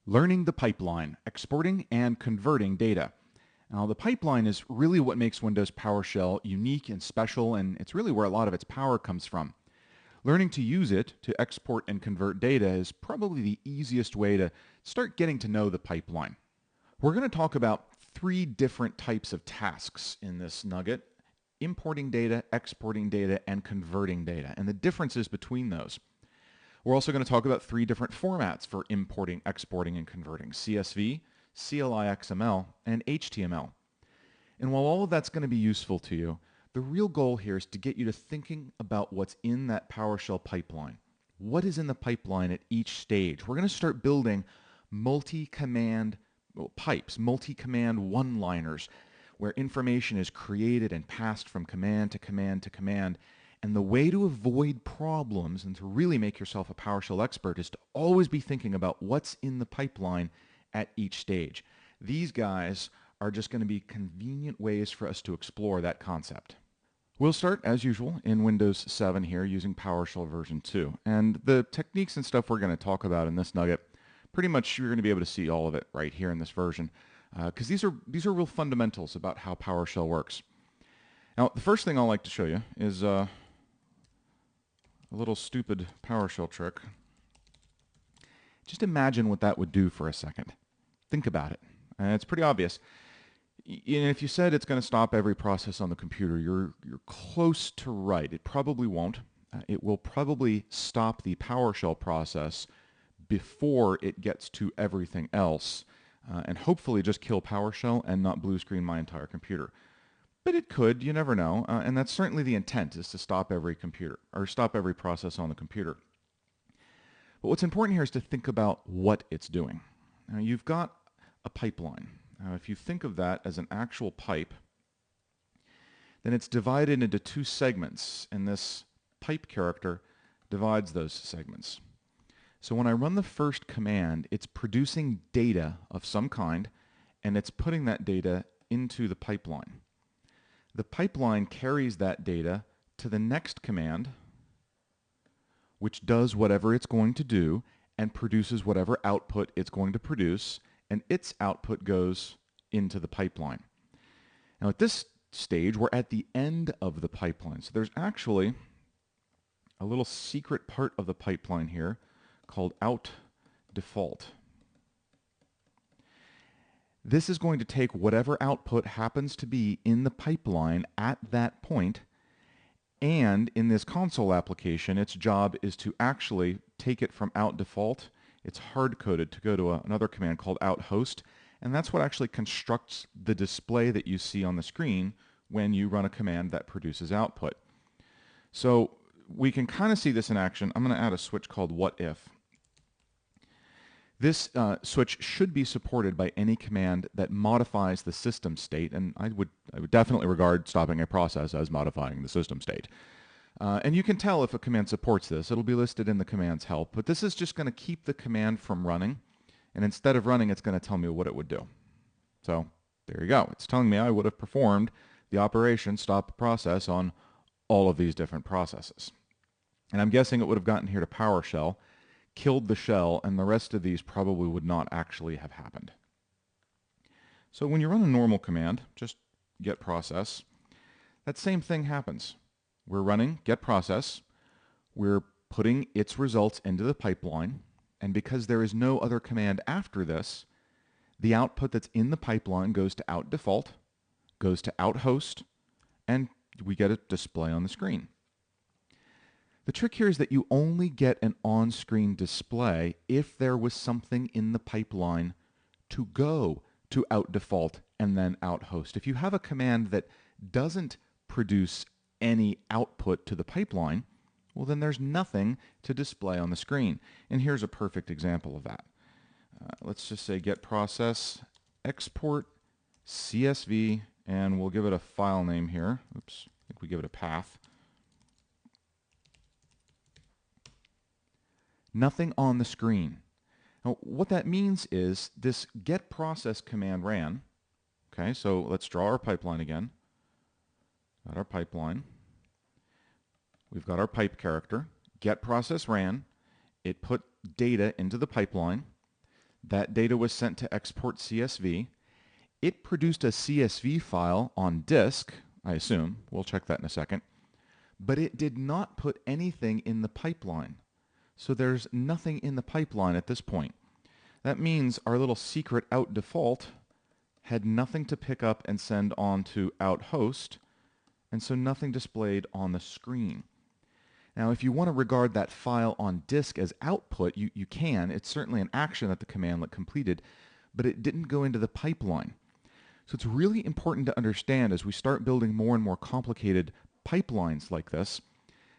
Learning the pipeline, exporting and converting data. Now, the pipeline is really what makes Windows PowerShell unique and special, and it's really where a lot of its power comes from. Learning to use it to export and convert data is probably the easiest way to start getting to know the pipeline. We're going to talk about three different types of tasks in this nugget: importing data, exporting data, and converting data, and the differences between those. We're also going to talk about three different formats for importing, exporting, and converting: CSV, CLI XML, and HTML. And while all of that's going to be useful to you, the real goal here is to get you to thinking about what's in that PowerShell pipeline. What is in the pipeline at each stage? We're going to start building multi-command pipes, multi-command one-liners, where information is created and passed from command to command to command. And the way to avoid problems and to really make yourself a PowerShell expert is to always be thinking about what's in the pipeline at each stage. These guys are just going to be convenient ways for us to explore that concept. We'll start, as usual, in Windows 7 here using PowerShell version 2. And the techniques and stuff we're going to talk about in this nugget, pretty much you're going to be able to see all of it right here in this version, because these are real fundamentals about how PowerShell works. Now, the first thing I'll like to show you is a little stupid PowerShell trick. Just imagine what that would do for a second. Think about it. It's pretty obvious. And if you said it's going to stop every process on the computer, you're close to right. It probably won't. It will probably stop the PowerShell process before it gets to everything else, and hopefully just kill PowerShell and not blue screen my entire computer. But it could, you never know, and that's certainly the intent, is to stop every computer, or stop every process on the computer. But what's important here is to think about what it's doing. Now, you've got a pipeline. Now, if you think of that as an actual pipe, then it's divided into two segments, and this pipe character divides those segments. So when I run the first command, it's producing data of some kind, and it's putting that data into the pipeline. The pipeline carries that data to the next command, which does whatever it's going to do and produces whatever output it's going to produce, and its output goes into the pipeline. Now at this stage, we're at the end of the pipeline. So there's actually a little secret part of the pipeline here called out default. This is going to take whatever output happens to be in the pipeline at that point, and in this console application, its job is to actually take it from out default. It's hard-coded to go to another command called out host, and that's what actually constructs the display that you see on the screen when you run a command that produces output. So we can kind of see this in action. I'm going to add a switch called what if. This switch should be supported by any command that modifies the system state, and I would definitely regard stopping a process as modifying the system state. And you can tell if a command supports this. It'll be listed in the command's help, but this is just going to keep the command from running, and instead of running, it's going to tell me what it would do. So there you go. It's telling me I would have performed the operation stop process on all of these different processes. And I'm guessing it would have gotten here to PowerShell, killed the shell, and the rest of these probably would not actually have happened. So when you run a normal command, just get process, that same thing happens. We're running get process, we're putting its results into the pipeline, and because there is no other command after this, the output that's in the pipeline goes to out default, goes to out host, and we get a display on the screen. The trick here is that you only get an on-screen display if there was something in the pipeline to go to out default and then out host. If you have a command that doesn't produce any output to the pipeline, well, then there's nothing to display on the screen. And here's a perfect example of that. Let's just say get process, export CSV, and we'll give it a file name here. Oops, I think we give it a path. Nothing on the screen. Now, what that means is this get process command ran. Okay, so let's draw our pipeline again. Got our pipeline. We've got our pipe character. Get process ran. It put data into the pipeline. That data was sent to export CSV. It produced a CSV file on disk, I assume. We'll check that in a second. But it did not put anything in the pipeline. So there's nothing in the pipeline at this point. That means our little secret out default had nothing to pick up and send on to out host, and so nothing displayed on the screen. Now, if you want to regard that file on disk as output, you can. It's certainly an action that the commandlet completed, but it didn't go into the pipeline. So it's really important to understand as we start building more and more complicated pipelines like this,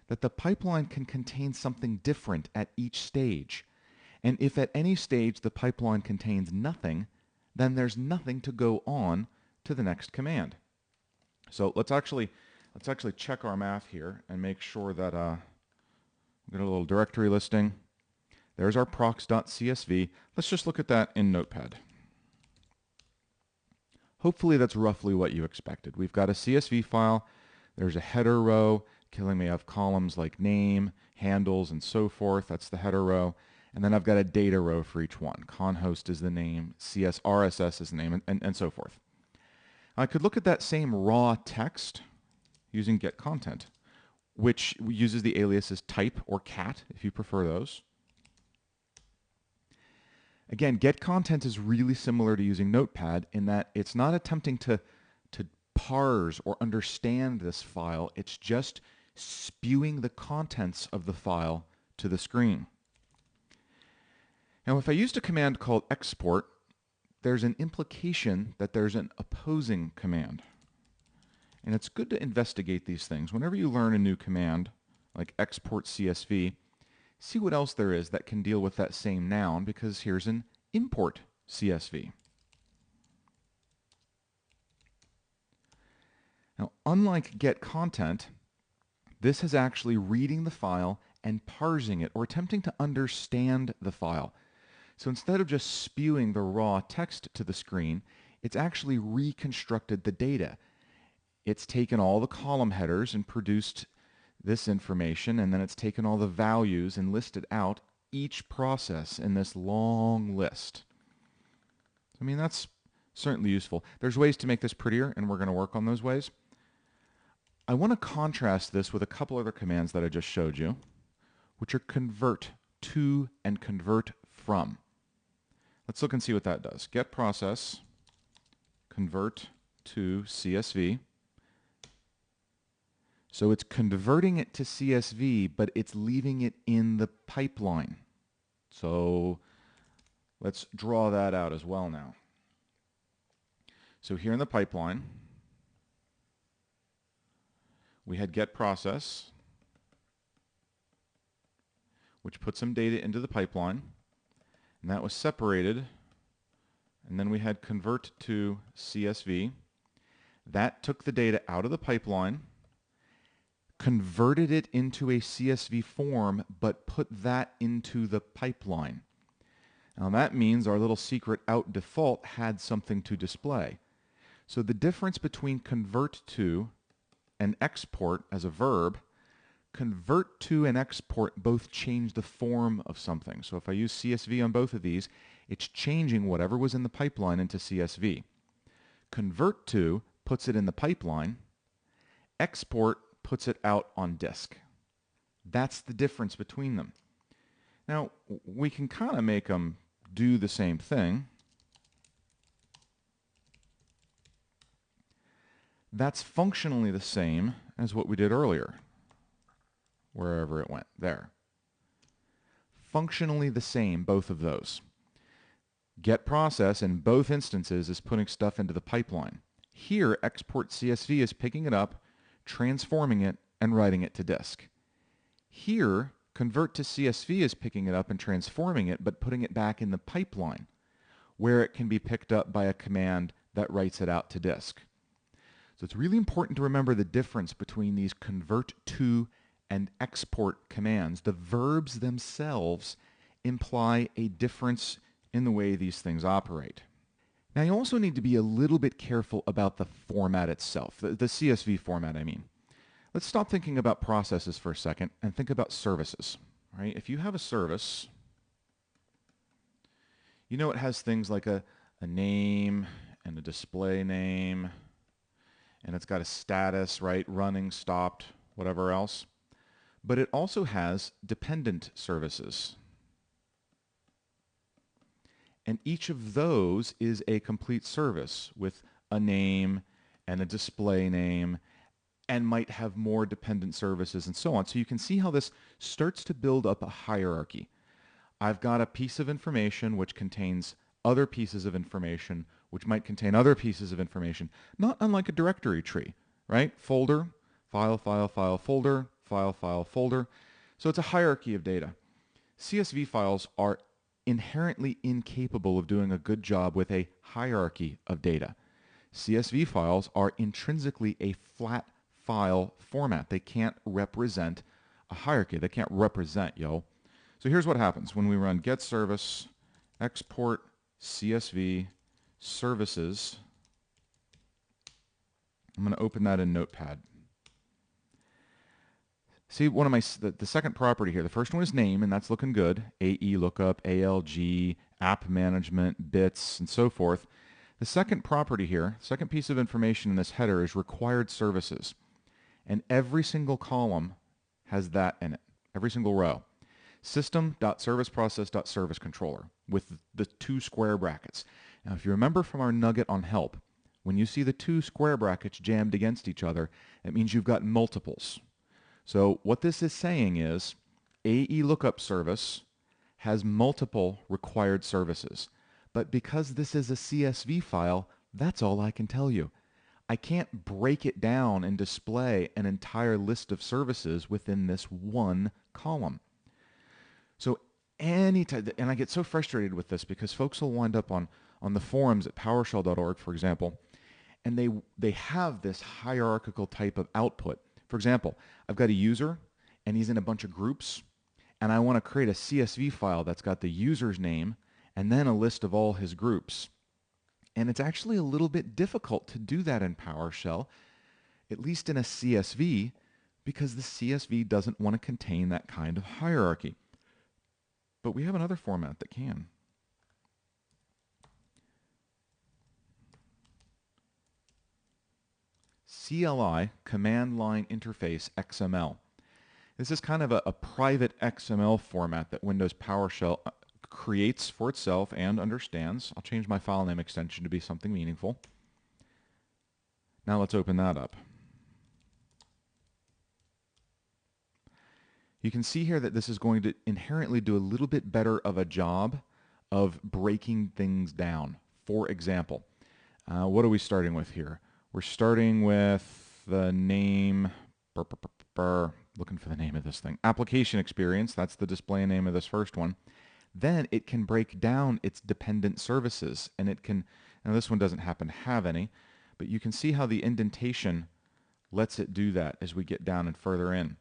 that the pipeline can contain something different at each stage. And if at any stage the pipeline contains nothing, then there's nothing to go on to the next command. So let's actually check our math here and make sure that we've got a little directory listing. There's our procs.csv. Let's just look at that in Notepad. Hopefully that's roughly what you expected. We've got a CSV file. There's a header row. Killing me, I have columns like name, handles, and so forth. That's the header row. And then I've got a data row for each one. Conhost is the name, RSS is the name, and so forth. I could look at that same raw text using getContent, which uses the aliases type or cat, if you prefer those. Again, getContent is really similar to using Notepad in that it's not attempting to parse or understand this file. It's just spewing the contents of the file to the screen. Now, if I used a command called export, there's an implication that there's an opposing command. And it's good to investigate these things. Whenever you learn a new command, like export CSV, see what else there is that can deal with that same noun, because here's an import CSV. Now, unlike getContent, this is actually reading the file and parsing it, or attempting to understand the file. So instead of just spewing the raw text to the screen, it's actually reconstructed the data. It's taken all the column headers and produced this information, and then it's taken all the values and listed out each process in this long list. I mean, that's certainly useful. There's ways to make this prettier, and we're going to work on those ways. I want to contrast this with a couple other commands that I just showed you, which are convert to and convert from. Let's look and see what that does. Get process, convert to CSV. So it's converting it to CSV, but it's leaving it in the pipeline. So let's draw that out as well now. So here in the pipeline, we had get process, which put some data into the pipeline, and that was separated. And then we had convert to CSV. That took the data out of the pipeline, converted it into a CSV form, but put that into the pipeline. Now that means our little secret out default had something to display. So the difference between convert to and export as a verb, convert to and export both change the form of something. So if I use CSV on both of these, it's changing whatever was in the pipeline into CSV. Convert to puts it in the pipeline. Export puts it out on disk. That's the difference between them. Now, we can kind of make them do the same thing. That's functionally the same as what we did earlier, wherever it went, there. Functionally the same, both of those. Get process in both instances is putting stuff into the pipeline. Here, export CSV is picking it up, transforming it, and writing it to disk. Here, convert to CSV is picking it up and transforming it, but putting it back in the pipeline, where it can be picked up by a command that writes it out to disk. So it's really important to remember the difference between these convert to and export commands. The verbs themselves imply a difference in the way these things operate. Now you also need to be a little bit careful about the format itself, the CSV format I mean. Let's stop thinking about processes for a second and think about services. Right? If you have a service, You know, it has things like a name and a display name, and it's got a status, right? Running, stopped, whatever else. But it also has dependent services. And each of those is a complete service with a name and a display name and might have more dependent services and so on. So you can see how this starts to build up a hierarchy. I've got a piece of information which contains other pieces of information which might contain other pieces of information, not unlike a directory tree, right? Folder, file, file, file, folder, file, file, folder. So it's a hierarchy of data. CSV files are inherently incapable of doing a good job with a hierarchy of data. CSV files are intrinsically a flat file format. They can't represent a hierarchy. They can't represent, So here's what happens when we run get service, export CSV services. I'm going to open that in Notepad. See, the second property here, the first one is name, and that's looking good. AE lookup, ALG, app management, bits, and so forth. The second property here, second piece of information in this header is required services. And every single column has that in it, every single row. System.serviceProcess.ServiceController with the 2 square brackets. Now, if you remember from our nugget on help, when you see the 2 square brackets jammed against each other, it means you've got multiples. So what this is saying is AE lookup service has multiple required services. But because this is a CSV file, that's all I can tell you. I can't break it down and display an entire list of services within this one column. So anytime, and I get so frustrated with this because folks will wind up on the forums at PowerShell.org, for example, and they have this hierarchical type of output. For example, I've got a user, and he's in a bunch of groups, and I want to create a CSV file that's got the user's name and then a list of all his groups. And it's actually a little bit difficult to do that in PowerShell, at least in a CSV, because the CSV doesn't want to contain that kind of hierarchy. But we have another format that can. CLI, Command Line Interface XML. This is kind of a private XML format that Windows PowerShell creates for itself and understands. I'll change my file name extension to be something meaningful. Now let's open that up. You can see here that this is going to inherently do a little bit better of a job of breaking things down. For example, what are we starting with here? We're starting with the name, looking for the name of this thing, application experience. That's the display name of this first one. Then it can break down its dependent services, and it can, now this one doesn't happen to have any, but you can see how the indentation lets it do that as we get down and further in.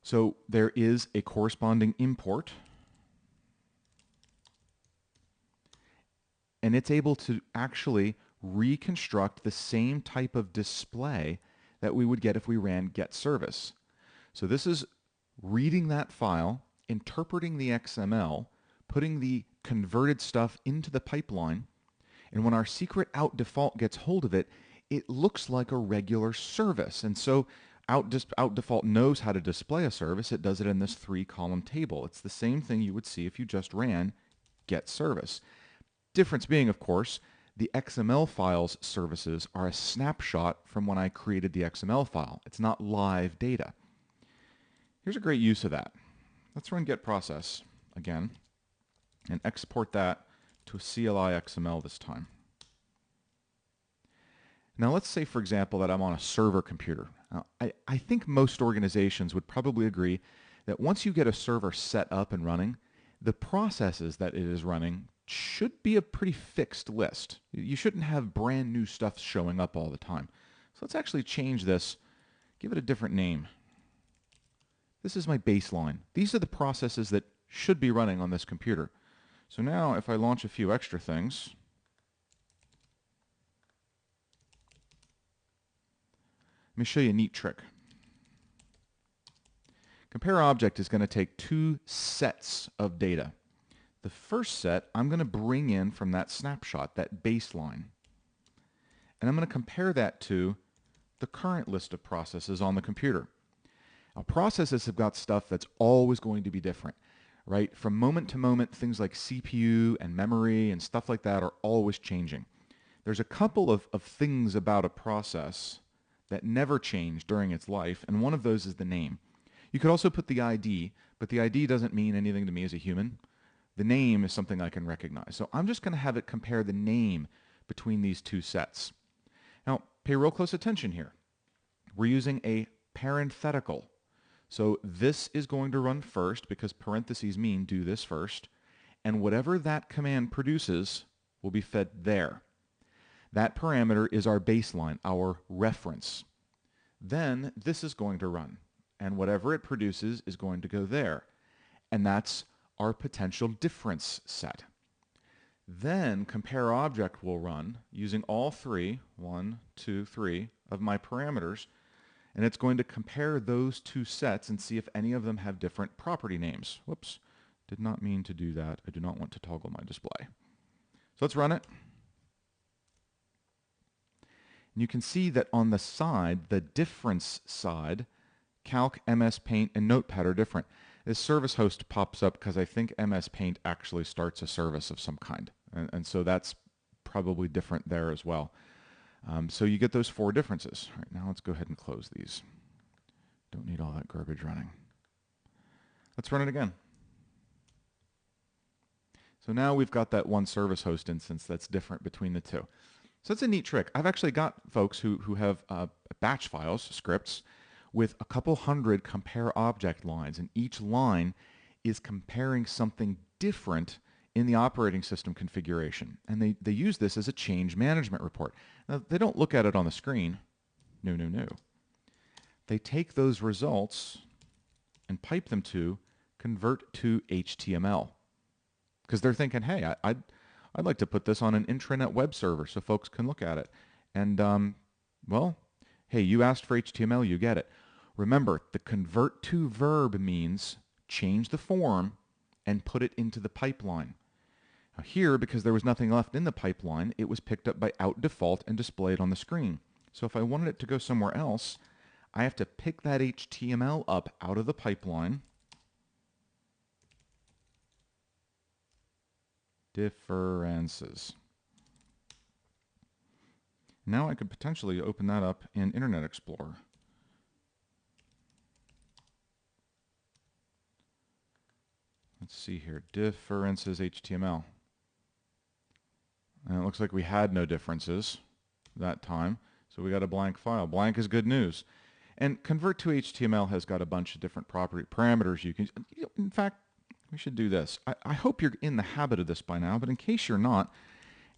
So there is a corresponding import, and it's able to actually reconstruct the same type of display that we would get if we ran get service. So this is reading that file, interpreting the XML, putting the converted stuff into the pipeline, and when our secret out default gets hold of it, it looks like a regular service. And so out default knows how to display a service. It does it in this 3-column table. It's the same thing you would see if you just ran get service. Difference being, of course, the XML file's services are a snapshot from when I created the XML file. It's not live data. Here's a great use of that. Let's run get process again and export that to a CLI XML this time. Now let's say, for example, that I'm on a server computer. Now, I think most organizations would probably agree that once you get a server set up and running, the processes that it is running should be a pretty fixed list. You shouldn't have brand new stuff showing up all the time. So let's actually change this, give it a different name. This is my baseline. These are the processes that should be running on this computer. So now if I launch a few extra things, let me show you a neat trick. Compare object is going to take 2 sets of data. The first set I'm going to bring in from that snapshot, that baseline. And I'm going to compare that to the current list of processes on the computer. Now, processes have got stuff that's always going to be different, right? From moment to moment, things like CPU and memory and stuff like that are always changing. There's a couple of things about a process that never change during its life, and one of those is the name. You could also put the ID, but the ID doesn't mean anything to me as a human. The name is something I can recognize. So I'm just going to have it compare the name between these two sets. Now, pay real close attention here. We're using a parenthetical. So this is going to run first because parentheses mean do this first, and whatever that command produces will be fed there. That parameter is our baseline, our reference. Then this is going to run, and whatever it produces is going to go there. And that's our potential difference set. Then compare object will run using all three, 1, 2, 3, of my parameters, and it's going to compare those two sets and see if any of them have different property names. Whoops, did not mean to do that. I do not want to toggle my display. So let's run it. And you can see that on the side, the difference side, Calc, MS Paint, and Notepad are different. This service host pops up because I think MS Paint actually starts a service of some kind. And so that's probably different there as well. So you get those four differences. All right, now let's go ahead and close these. Don't need all that garbage running. Let's run it again. So now we've got that one service host instance that's different between the two. So that's a neat trick. I've actually got folks who have batch files, scripts, with a couple hundred compare object lines, and each line is comparing something different in the operating system configuration. And they use this as a change management report. Now, they don't look at it on the screen. No, no, no. They take those results and pipe them to convert to HTML. Because they're thinking, hey, I'd like to put this on an intranet web server so folks can look at it. And, well, hey, you asked for HTML, you get it. Remember, the convert to verb means change the form and put it into the pipeline. Now here, because there was nothing left in the pipeline, it was picked up by out default and displayed on the screen. So if I wanted it to go somewhere else, I have to pick that HTML up out of the pipeline, differences. Now I could potentially open that up in Internet Explorer. Let's see here, differences HTML. And it looks like we had no differences that time, so we got a blank file. Blank is good news. And convert to HTML has got a bunch of different property parameters you can. In fact, we should do this. I hope you're in the habit of this by now, but in case you're not,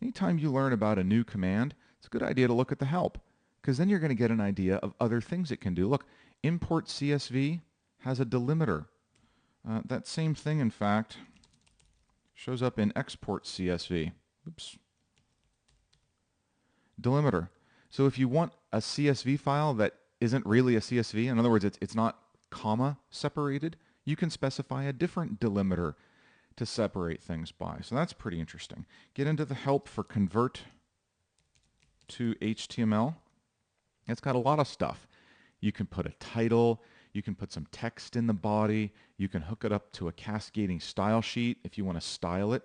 anytime you learn about a new command, it's a good idea to look at the help, because then you're going to get an idea of other things it can do. Look, import CSV has a delimiter. That same thing, in fact, shows up in export CSV. Oops. Delimiter. So if you want a CSV file that isn't really a CSV, in other words, it's not comma separated, you can specify a different delimiter to separate things by. So that's pretty interesting. Get into the help for convert to HTML. It's got a lot of stuff. You can put a title, you can put some text in the body, you can hook it up to a cascading style sheet if you want to style it.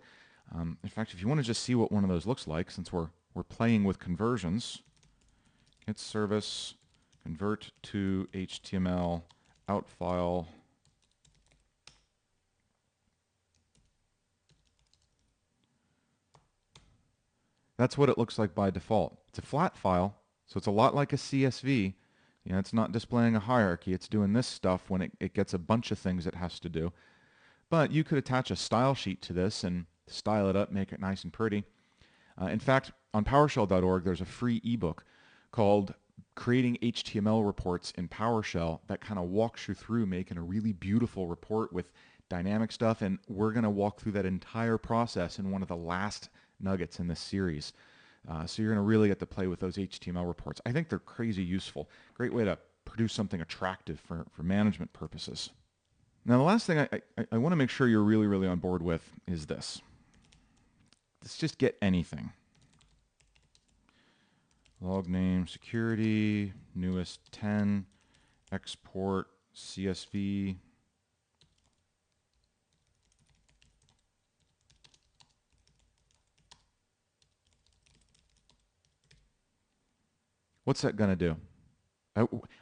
In fact, if you want to just see what one of those looks like, since we're playing with conversions, hit service, convert to HTML, out file. That's what it looks like by default. It's a flat file, so it's a lot like a CSV. You know, it's not displaying a hierarchy. It's doing this stuff when it gets a bunch of things it has to do. But you could attach a style sheet to this and style it up, make it nice and pretty. In fact, on PowerShell.org, there's a free ebook called Creating HTML Reports in PowerShell that kind of walks you through making a really beautiful report with dynamic stuff. And we're going to walk through that entire process in one of the last nuggets in this series. So you're going to really get to play with those HTML reports. I think they're crazy useful. Great way to produce something attractive for management purposes. Now, the last thing I want to make sure you're really, really on board with is this. Let's just get anything. Log name, security, newest 10, export, CSV. What's that going to do?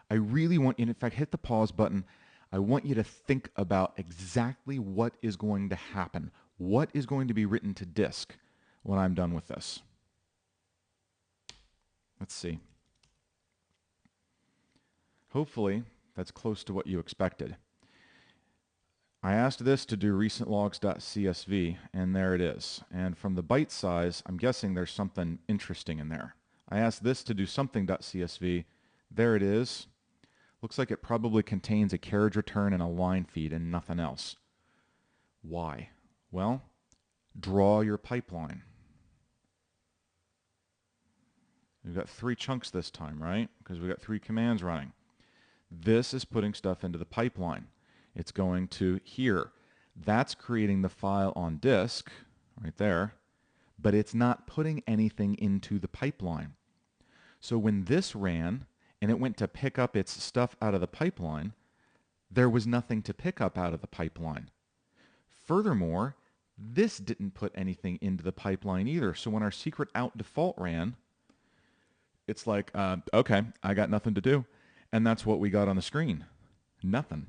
I really want you, in fact, hit the pause button. I want you to think about exactly what is going to happen. What is going to be written to disk when I'm done with this? Let's see. Hopefully, that's close to what you expected. I asked this to do recentlogs.csv, and there it is. And from the byte size, I'm guessing there's something interesting in there. I asked this to do something.csv. There it is. Looks like it probably contains a carriage return and a line feed and nothing else. Why? Well, draw your pipeline. We've got 3 chunks this time, right? Because we've got 3 commands running. This is putting stuff into the pipeline. It's going to here. That's creating the file on disk, right there, but it's not putting anything into the pipeline. So when this ran and it went to pick up its stuff out of the pipeline, there was nothing to pick up out of the pipeline. Furthermore, this didn't put anything into the pipeline either. So when our secret out default ran, it's like, okay, I got nothing to do. And that's what we got on the screen. Nothing.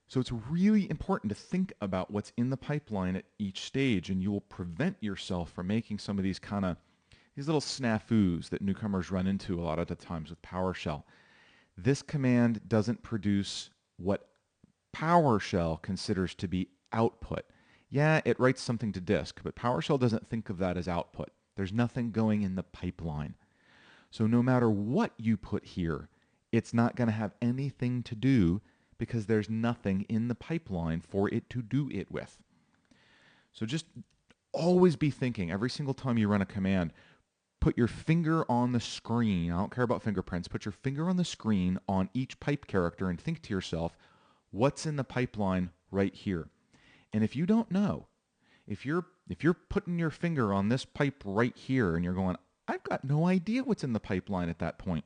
So it's really important to think about what's in the pipeline at each stage, and you will prevent yourself from making some of these these little snafus that newcomers run into a lot of the times with PowerShell. This command doesn't produce what PowerShell considers to be output. Yeah, it writes something to disk, but PowerShell doesn't think of that as output. There's nothing going in the pipeline. So no matter what you put here, it's not going to have anything to do because there's nothing in the pipeline for it to do it with. So just always be thinking, every single time you run a command, put your finger on the screen. I don't care about fingerprints. Put your finger on the screen on each pipe character and think to yourself, what's in the pipeline right here? And if you don't know, if you're putting your finger on this pipe right here and you're going, I've got no idea what's in the pipeline at that point,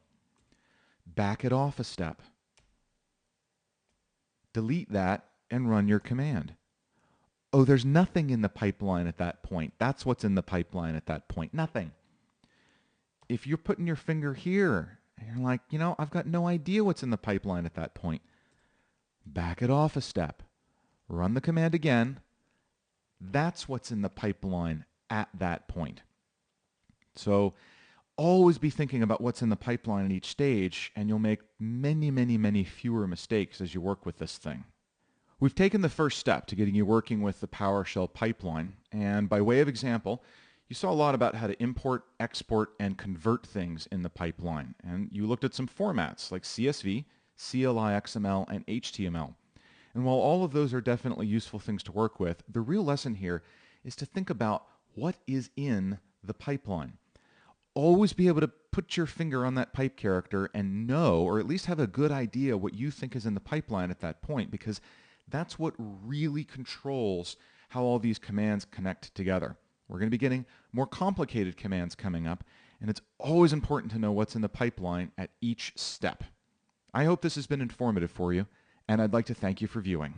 back it off a step. Delete that and run your command. Oh, there's nothing in the pipeline at that point. That's what's in the pipeline at that point. Nothing. If you're putting your finger here and you're like, I've got no idea what's in the pipeline at that point, back it off a step. Run the command again. That's what's in the pipeline at that point. So always be thinking about what's in the pipeline at each stage, and you'll make many, many, many fewer mistakes as you work with this thing. We've taken the first step to getting you working with the PowerShell pipeline, and by way of example, you saw a lot about how to import, export, and convert things in the pipeline, and you looked at some formats like CSV, CLI XML, and HTML. And while all of those are definitely useful things to work with, the real lesson here is to think about what is in the pipeline. Always be able to put your finger on that pipe character and know, or at least have a good idea what you think is in the pipeline at that point, because that's what really controls how all these commands connect together. We're going to be getting more complicated commands coming up, and it's always important to know what's in the pipeline at each step. I hope this has been informative for you, and I'd like to thank you for viewing.